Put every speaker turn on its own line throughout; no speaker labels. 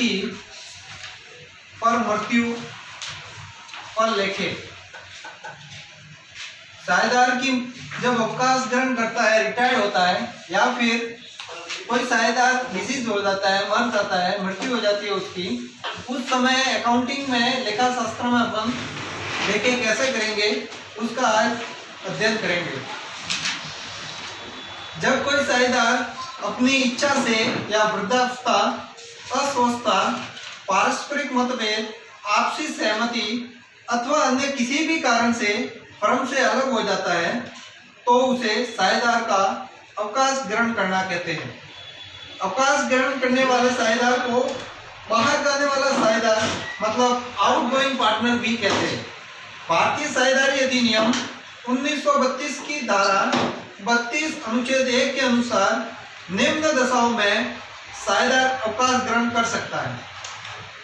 व्यक्ति पर मृत्यु पर लेखे। साझेदार की जब अवकाश ग्रहण करता है, रिटायर्ड होता है, या फिर कोई साझेदार डिसीज हो जाता है, मर जाता है, मृत्यु हो जाती है उसकी, उस समय अकाउंटिंग में, लेखा शास्त्र में अपन लेखे कैसे करेंगे उसका आज अध्ययन करेंगे। जब कोई साझेदार अपनी इच्छा से या वृद्धावस्था, अस्वस्थता, पारस्परिक मतभेद, आपसी सहमति अथवा अन्य किसी भी कारण से फर्म से अलग हो जाता है तो उसे साझेदार का अवकाश ग्रहण करना कहते हैं। अवकाश ग्रहण करने वाले साझेदार को बाहर जाने वाला साझेदार मतलब आउटगोइंग पार्टनर भी कहते हैं। भारतीय साझेदारी अधिनियम 1932 की धारा 32 अनुच्छेद 1 के अनुसार निम्न दशाओं में साझेदार अवकाश ग्रहण कर सकता है।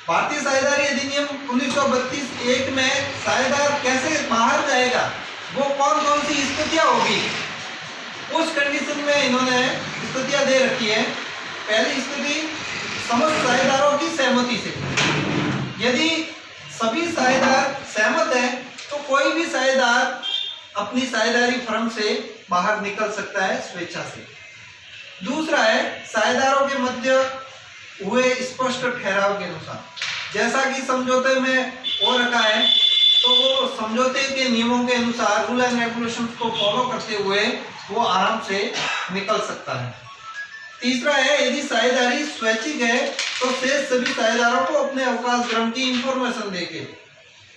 भारतीय साझेदारी अधिनियम 1932(1) में साझेदार कैसे बाहर जाएगा, वो कौन कौन सी स्थितियां होगी, उस कंडीशन में इन्होंने स्थितियां दे रखी है। पहली स्थिति, समस्त साझेदारों की सहमति से। यदि सभी साझेदार सहमत हैं तो कोई भी साझेदार अपनी साझेदारी फर्म से बाहर निकल सकता है स्वेच्छा से। दूसरा है, साझेदारों के मध्य हुए स्पष्ट ठहराव के अनुसार। जैसा कि समझौते में हो रखा है तो वो समझौते के नियमों के अनुसार, रूल एंड रेगुलेशंस को फॉलो करते हुए वो आराम से निकल सकता है। तीसरा है, यदि साझेदारी स्वैच्छिक है तो शेष सभी साझेदारों को अपने अवकाश ग्रहण की इंफॉर्मेशन देके।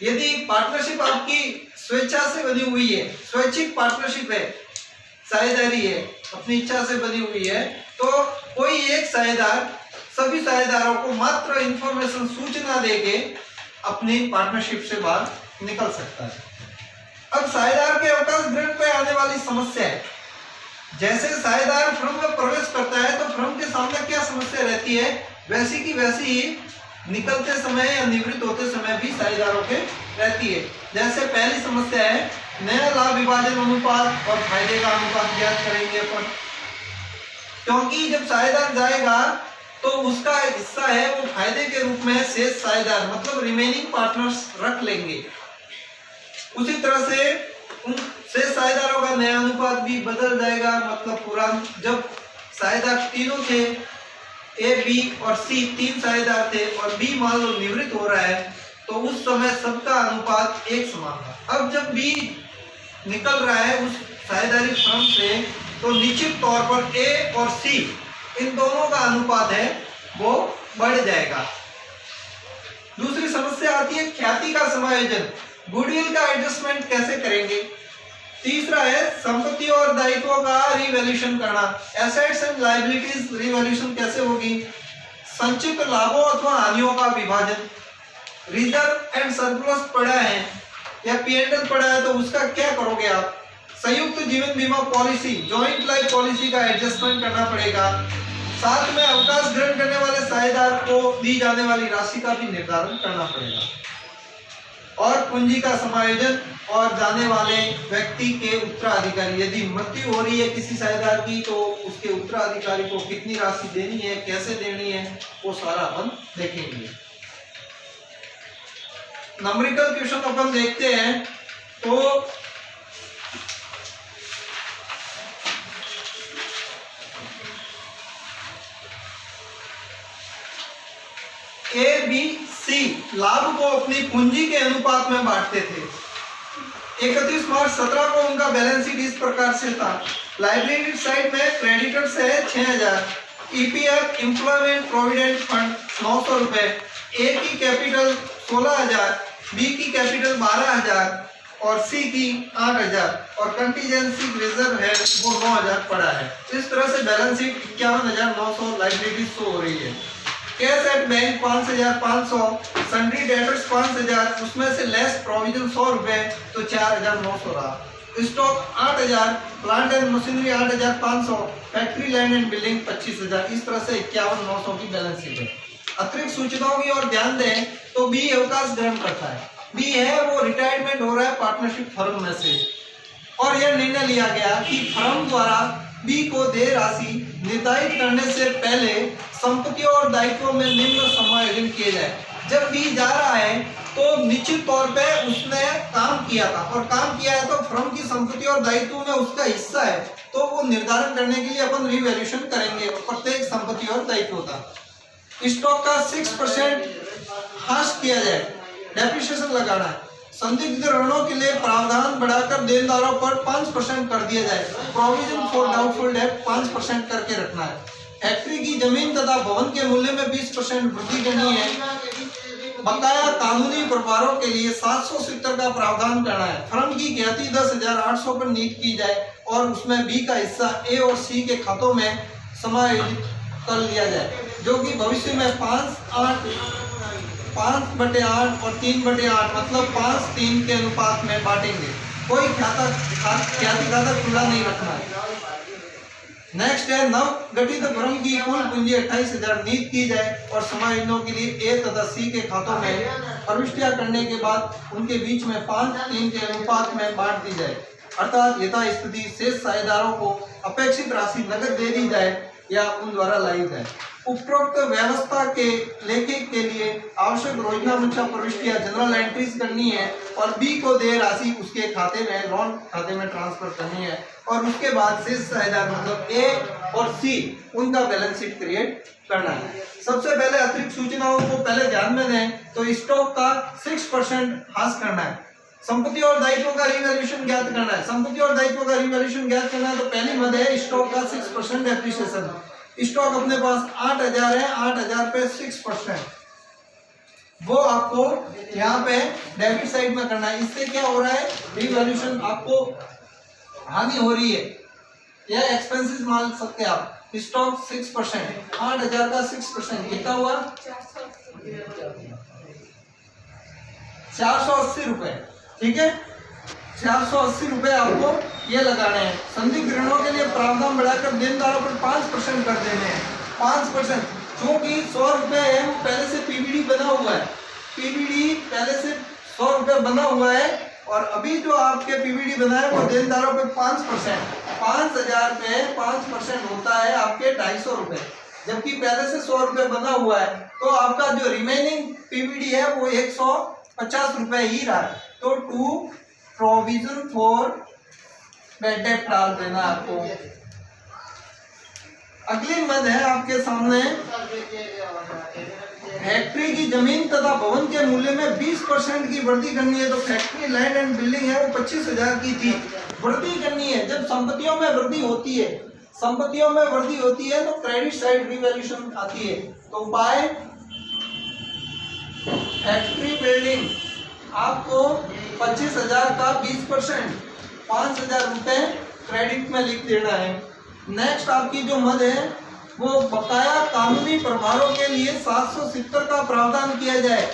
यदि पार्टनरशिप आपकी स्वेच्छा से बनी हुई है, स्वैच्छिक पार्टनरशिप है, साझेदारी है, अपनी इच्छा से बनी हुई है, तो कोई एक साझेदार सभी साझेदारों को मात्र इंफॉर्मेशन, सूचना देके अपनी पार्टनरशिप से बाहर निकल सकता है। अब साझेदार के अवकाश ग्रहण पे आने वाली समस्या है। जैसे साझेदार फर्म में प्रवेश करता है तो फर्म के सामने क्या समस्या रहती है, वैसी की वैसी ही निकलते समय या निवृत्त होते समय भी साझेदारों के रहती है। जैसे पहली समस्या है, नया लाभ विभाजन अनुपात और फायदे का अनुपात ज्ञात करेंगे अपन। क्योंकि जब साझेदार जाएगा तो उसका हिस्सा है वो फायदे के रूप में शेष साझेदार मतलब रिमेनिंग पार्टनर्स रख लेंगे। उसी तरह से उन शेष साझेदारों का नया अनुपात भी बदल जाएगा। मतलब पुरान जब साझेदार तीनों थे, ए, बी और सी, तीन साझेदार थे और बी मान लो निवृत्त हो रहा है तो उस समय सबका अनुपात एक समान था। अब जब बी निकल रहा है उस साझेदारी फर्म से तो निश्चित तौर पर ए और सी इन दोनों का अनुपात है वो बढ़ जाएगा। दूसरी समस्या आती है ख्याति का समायोजन, गुडविल का एडजस्टमेंट कैसे करेंगे। तीसरा है संपत्ति और दायित्वों का रिवैल्यूएशन करना, एसेट्स एंड लायबिलिटीज रिवैल्यूएशन कैसे होगी। संचित लाभों अथवा हानियों का विभाजन, रिजर्व एंड सरप्लस पड़ा है या P&L पड़ा है तो उसका क्या करोगे आप। संयुक्त जीवन बीमा पॉलिसी, जॉइंट लाइफ पॉलिसी का एडजस्टमेंट करना पड़ेगा। साथ में अवकाश ग्रहण करने वाले साझेदार को दी जाने वाली राशि का भी निर्धारण करना पड़ेगा। और पूंजी का समायोजन और जाने वाले व्यक्ति के उत्तराधिकारी, यदि मृत्यु हो रही है किसी साझेदार की तो उसके उत्तराधिकारी को कितनी राशि देनी है, कैसे देनी है, वो सारा अपन देखेंगे। नंबरिकल क्वेश्चन अपन देखते हैं तो ए, बी, सी लाभ को अपनी पूंजी के अनुपात में बांटते थे। 31 मार्च 17 को उनका बैलेंस शीट इस प्रकार से था। लाइबिलिटी साइड में क्रेडिटर्स है 6000, ईपीएफ एम्प्लॉयमेंट प्रोविडेंट फंड 900 रुपए, ए की कैपिटल 16000, बी की कैपिटल 12000 और सी की 8000 और कंटीजेंसी रिजर्व है वो 9000 पड़ा है। इस तरह से बैलेंस शीट 51900 लाइबिलिटी शो हो रही है। Cash at bank 5500, sundry debtors 5000, उसमें से लेस प्रोविजन 100 रुपए तो 4900 रहा। Stock 8000, plant and machinery 8500, factory land and building 25000। इस तरह से 51900 की बैलेंस शीट है। अतिरिक्त सूचनाओं की ओर ध्यान दें तो बी अवकाश ग्रहण करता है। बी है वो रिटायरमेंट हो रहा है पार्टनरशिप फर्म में से और यह निर्णय लिया गया कि फर्म द्वारा बी को देय राशि निर्धारित करने से पहले संपत्तियों और दायित्वों में निम्न समायोजन किए जाए। जब बी जा रहा है तो निश्चित तौर पे उसने काम किया था, और काम किया है तो फर्म की संपत्ति और दायित्व में उसका हिस्सा है, तो वो निर्धारण करने के लिए अपन रिवैल्यूएशन करेंगे प्रत्येक संपत्ति और दायित्व का। स्टॉक का 6% ह्रास किया जाए, डेप्रिसिएशन लगाना है। संदिग्ध ऋणों के लिए प्रावधान बढ़ाकर देनदारों पर 5% कर दिया जाए। प्रोविजन फॉर डाउटफुल डेट 5% करके रखना है। फैक्ट्री की जमीन तथा भवन के मूल्य में 20% वृद्धि करनी है। बकाया कानूनी प्रभारों के लिए 770 का प्रावधान करना है। फर्म की ख्याति 10,800 पर नियुक्त की जाए और उसमें बी का हिस्सा ए और सी के खातों में समायोजित कर लिया जाए, जो कि भविष्य में 5/8 और 3/8 मतलब 5-3 के अनुपात में बांटेंगे। कोई ख्याति खाता खुला नहीं रखना है। नेक्स्ट है नव गठित फर्म की कुल पूंजी 28,000 नियुक्त की जाए और समायोजनों के लिए ए तथा सी के खातों में प्रविष्टियां करने के बाद उनके बीच में 5-3 के अनुपात में बांट दी जाए, अर्थात यथास्थिति शेष साझेदारों को अपेक्षित राशि नकद दे दी जाए या उन द्वारा लाई जाए। उपरोक्त व्यवस्था के लेखे के लिए आवश्यक योजनानुसार प्रविष्टियां जनरल एंट्रीज करनी है और बी को दे राशि उसके खाते में लोन खाते में ट्रांसफर करनी है, और उसके बाद शेष साझेदार मतलब ए और सी उनका बैलेंस शीट क्रिएट करना है। सबसे पहले अतिरिक्त सूचनाओं को पहले ध्यान में दें तो स्टॉक का 6% ह्रास करना है। संपत्ति और दायित्व का रिवैल्यूएशन ज्ञात करना है। संपत्ति और दायित्व का रिवैल्यूएशन ज्ञात करना है तो पहली मद है स्टॉक का 6% डेप्रिसिएशन। स्टॉक अपने पास 8,000 है, 8,000 पे 6% वो आपको यहाँ पे डेबिट साइड में करना है। इससे क्या हो रहा है, रिवैल्यूएशन आपको हानि हो रही है या एक्सपेंसेस मान सकते हैं आप। स्टॉक 6%, 8,000 का 6% कितना हुआ 480 रुपए। ठीक है, 480 रुपए आपको ये लगाने हैं। संदिग्ध ऋणों के लिए प्रावधान बढ़ाकर देनदारों पर 5% कर देने हैं। 5% क्योंकि 100 रुपए पहले से पीबीडी बना हुआ है, पीबीडी पहले से 100 रुपए बना हुआ है और अभी जो आपके पीबीडी बना है वो देनदारों पे 5%, 5,000 पे 5% होता है आपके 250 रुपए, जबकि पहले से 100 रुपए बना हुआ है तो आपका जो रिमेनिंग पीबीडी है वो 150 रुपए ही रहा है। तो to provision for bad debt डाल देना आपको। अगली मद है आपके सामने, फैक्ट्री की जमीन तथा भवन के मूल्य में 20% की वृद्धि करनी है। तो फैक्ट्री लैंड एंड बिल्डिंग है वो 25,000 की थी, वृद्धि करनी है। जब संपत्तियों में वृद्धि होती है, संपत्तियों में वृद्धि होती है तो क्रेडिट साइड रिवैल्यूएशन आती है। तो उपाय फैक्ट्री बिल्डिंग आपको 25,000 का 20% 5,000 रुपए क्रेडिट में लिख देना है। नेक्स्ट आपकी जो मद है वो बकाया कानूनी प्रभारों के लिए 770 का प्रावधान किया जाए।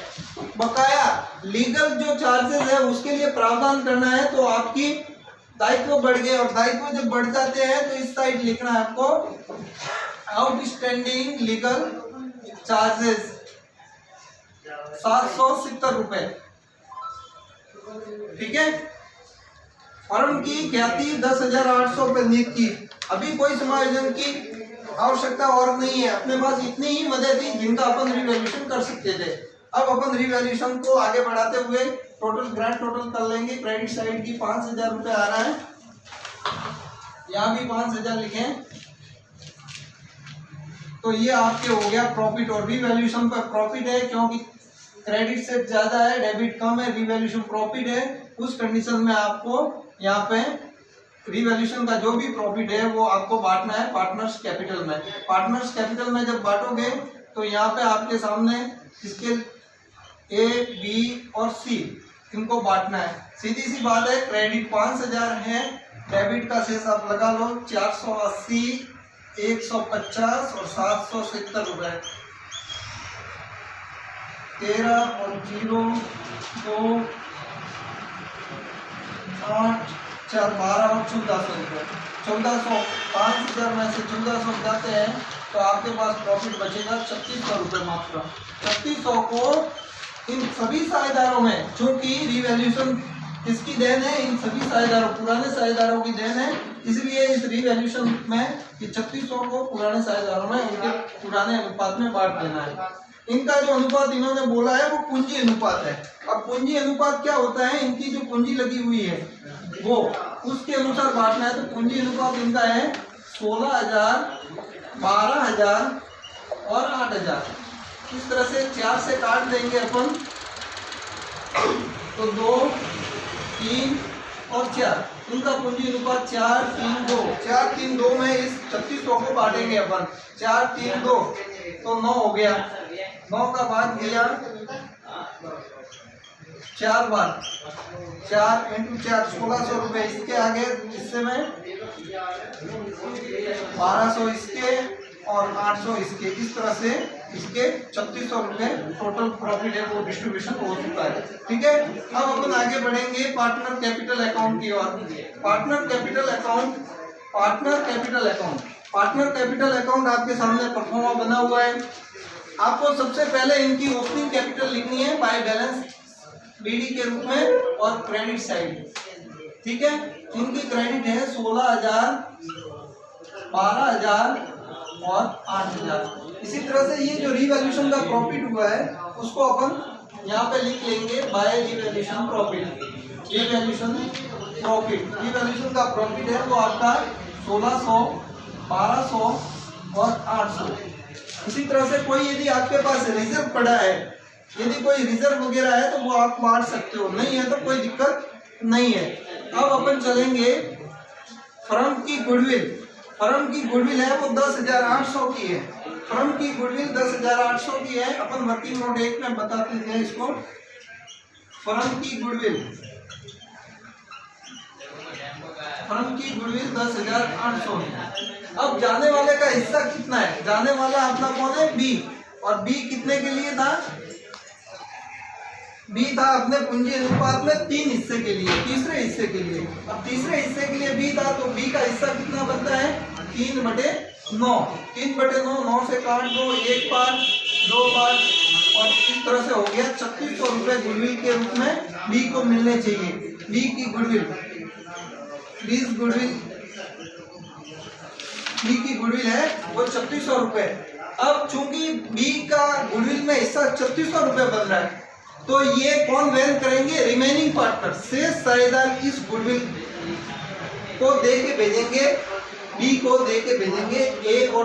बकाया लीगल जो चार्जेस है उसके लिए प्रावधान करना है। तो आपकी दायित्व बढ़ गए और दायित्व जब बढ़ जाते हैं तो इस साइड लिखना है आपको आउटस्टैंडिंग लीगल चार्जेस 770 रुपए। ठीक है, फर्म की ख्याति 10,800 पे नियुक्त की। अभी कोई समायोजन की आवश्यकता और नहीं है, अपने पास इतनी ही मदद थी जिनका अपन रिवैल्यूएशन कर सकते थे। अब अपन रिवैल्यूएशन को आगे बढ़ाते हुए टोटल ग्रांड टोटल कर लेंगे। क्रेडिट साइड की 5,000 रुपए आ रहा है, यहाँ भी 5,000 लिखें तो ये आपके हो गया प्रॉफिट। और रिवैल्यूएशन पर प्रॉफिट है क्योंकि क्रेडिट से ज्यादा है, डेबिट कम है, रिवैल्यूएशन प्रॉफिट है। उस कंडीशन में आपको यहाँ पे रिवैल्यूएशन का जो भी प्रॉफिट है वो आपको बांटना है पार्टनर्स कैपिटल में। पार्टनर्स कैपिटल में जब बांटोगे तो यहाँ पे आपके सामने इसके ए, बी और सी इनको बांटना है। सीधी सी बात है, क्रेडिट 5,000 है, डेबिट का शेष आप लगा लो 480, 150 और 770 रुपए। 13 और 0 2 8 4 12 और 1,400 रुपये। 1,400 5,000 में से 1,400 जाते हैं तो आपके पास प्रॉफिट बचेगा 3,600 रुपये मात्र। 3,600 को इन सभी साझेदारों में, चूंकि रिवैल्यूएशन किसकी देन है? इन सभी साझेदारों, पुराने साझेदारों की देन है। इसलिए इस रीवैल्यूएशन में 3600 को पुराने साझेदारों में उनके पुराने अनुपात में बांट देना है। इनका जो अनुपात इन्होंने बोला है वो पूंजी अनुपात है। अब पूंजी अनुपात क्या होता है? इनकी जो पूंजी लगी हुई है वो उसके अनुसार बांटना है। तो पूंजी अनुपात इनका है 16,000, 12,000 और 8,000। इस तरह से 4 से काट देंगे अपन तो 2, 3 और 4। इनका पूंजी अनुपात 4, 3, 2। 4, 3, 2 में इस 3600 को बांटेंगे अपन। 4, 3, 2 तो 9 हो गया। 9 का भाग दिया 4 बार, 4 × 4 1600 रुपए। इसके आगे हिस्से में 1200 इसके और 800 इसके। इस तरह से इसके 3600 रुपए टोटल प्रॉफिट है वो डिस्ट्रीब्यूशन हो चुका है। ठीक है, अब अपन आगे बढ़ेंगे पार्टनर कैपिटल अकाउंट की ओर। Partner capital account, partner capital account, partner capital account आपके सामने परफॉर्मा बना हुआ है। आपको सबसे पहले इनकी ओपनिंग कैपिटल लिखनी है बाय बैलेंस बीडी के रूप में और क्रेडिट साइड। ठीक है, इनकी क्रेडिट है 16,000, 12,000 और 8,000। इसी तरह से ये जो रीवैल्यूएशन का प्रॉफिट हुआ है उसको अपन यहाँ पे लिख लेंगे by revaluation profit. Revaluation profit, revaluation का प्रॉफिट है वो आपका 1600, 1200 और 800। इसी तरह से कोई यदि आपके पास रिजर्व पड़ा है, यदि कोई रिजर्व वगैरह है तो वो आप बांट सकते हो, नहीं है तो कोई दिक्कत नहीं है। अब अपन चलेंगे फर्म की गुडविल। फर्म की गुडविल है वो 10,800 की है। फर्म की गुडविल 10,800 की है। अपन वर्किंग नोट 1 में बताते हैं इसको। फर्म की गुडविल, फर्म की गुडविल 10,800 है। अब जाने वाले का हिस्सा कितना है? जाने वाला अपना कौन है? बी। और बी कितने के लिए था? बी था अपने पूंजी अनुपात में 3 हिस्से के लिए, तीसरे हिस्से के लिए। अब तीसरे हिस्से के लिए बी था तो बी का हिस्सा कितना बनता है? 3/9। 3/9, 9 से काट दो, 1 बार, 2 बार और इस तरह से हो गया 3600 रुपए गुडविल के रूप में बी को मिलने चाहिए। बी की गुडविल, बीस गुडविल, बी की गुडविल है वो 3600 रुपए। अब चूंकि बी का गुडविल में हिस्सा 3600 रुपए बन रहा है तो ये कौन वहन करेंगे? रिमेनिंग पार्टनर, शेष साझेदार इस गुडविल को दे के भेजेंगे, बी को दे के भेजेंगे। ए और